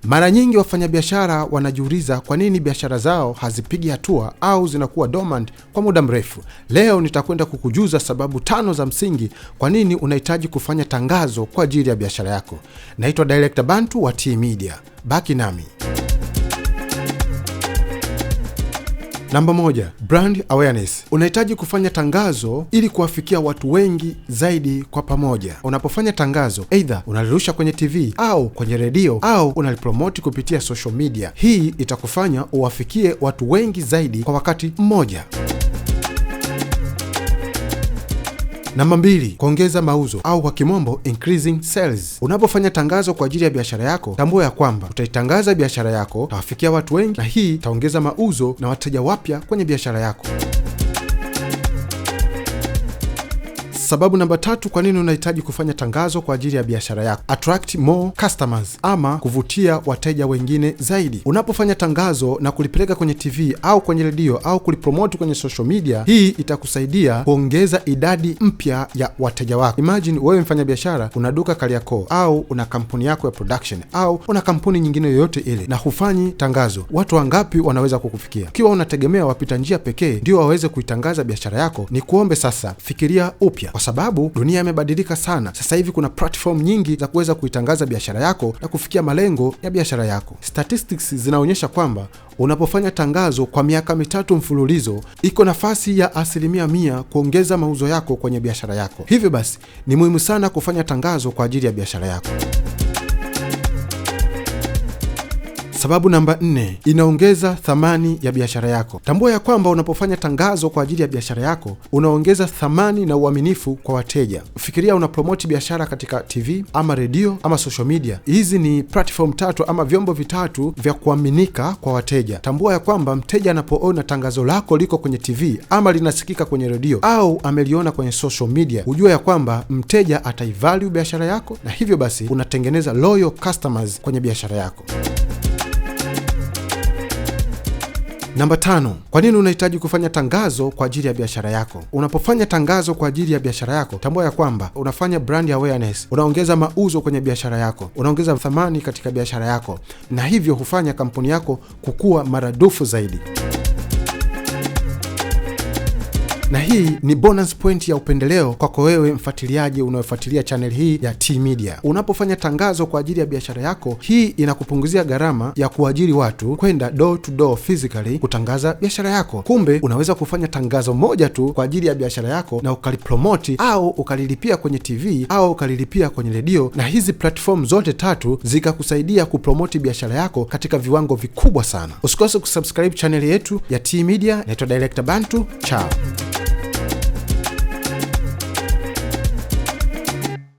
Mara nyingi wafanyabiashara wanajiuliza kwa nini biashara zao hazipigi hatua au zinakuwa dormant kwa muda mrefu. Leo nitakwenda kukujuza sababu 5 za msingi kwa nini unahitaji kufanya tangazo kwa ajili ya biashara yako. Naitwa Director Bantu wa T-Media. Baki nami. Namba 1, brand awareness. Unahitaji kufanya tangazo ili kuwafikia watu wengi zaidi kwa pamoja. Unapofanya tangazo, either unalirusha kwenye TV au kwenye redio au unalipromoti kupitia social media. Hii itakufanya uwafikie watu wengi zaidi kwa wakati mmoja. Namba 2, kuongeza mauzo au kwa kimombo increasing sales. Unapofanya tangazo kwa ajili ya biashara yako, tambua ya kwamba utaitangaza biashara yako, utawafikia watu wengi, na hii itaongeza mauzo na wateja wapya kwenye biashara yako. Sababu namba 3 kwa nini unahitaji kufanya tangazo kwa ajili ya biashara yako. Attract more customers, ama kuvutia wateja wengine zaidi. Unapofanya tangazo na kulipeleka kwenye TV au kwenye redio au kulipromote kwenye social media, hii itakusaidia kuongeza idadi mpya ya wateja wako. Imagine wewe mfanya biashara, una duka Kariakoo au una kampuni yako ya production au una kampuni nyingine yoyote ile na hufanyi tangazo. Watu wangapi wanaweza kukufikia? Ikiwa unategemea wapita njia pekee ndio waweze kuitangaza biashara yako, ni kuombe sasa fikiria upya, kwa sababu dunia imebadilika sana. Sasa hivi kuna platform nyingi za kuweza kuitangaza biashara yako na kufikia malengo ya biashara yako. Statistics zinaonyesha kwamba unapofanya tangazo kwa miaka 3 mfululizo, iko nafasi ya 100% kuongeza mauzo yako kwenye biashara yako. Hivyo basi, ni muhimu sana kufanya tangazo kwa ajili ya biashara yako. Sababu namba 4, inaongeza thamani ya biashara yako. Tambua ya kwamba unapofanya tangazo kwa ajili ya biashara yako, unaongeza thamani na uaminifu kwa wateja. Fikiria unapromote biashara katika TV ama redio ama social media. Hizi ni platform 3 ama vyombo vitatu vya kuaminika kwa wateja. Tambua ya kwamba mteja anapoona tangazo lako liko kwenye TV ama linasikika kwenye redio au ameliona kwenye social media, ujue ya kwamba mteja ataivalue biashara yako, na hivyo basi unatengeneza loyal customers kwenye biashara yako. Namba 5, kwa nini unahitaji kufanya tangazo kwa ajili ya biashara yako? Unapofanya tangazo kwa ajili ya biashara yako, tambua ya kwamba unafanya brand awareness, unaongeza mauzo kwenye biashara yako, unaongeza thamani katika biashara yako, na hivyo hufanya kampuni yako kukua maradufu zaidi. Na hii ni bonus point ya upendeleo kwako wewe mfuatiliaji unaofuatilia channel hii ya T-Media. Unapofanya tangazo kwa ajili ya biashara yako, hii inakupunguzia gharama ya kuajiri watu kwenda door to door physically kutangaza biashara yako. Kumbe unaweza kufanya tangazo moja tu kwa ajili ya biashara yako na ukalipromoti au ukalilipia kwenye TV au ukalilipia kwenye redio, na hizi platform zote 3 zikakusaidia kupromoti biashara yako katika viwango vikubwa sana. Usikose kusubscribe channel yetu ya T-Media. Naitwa Director Bantu. Ciao.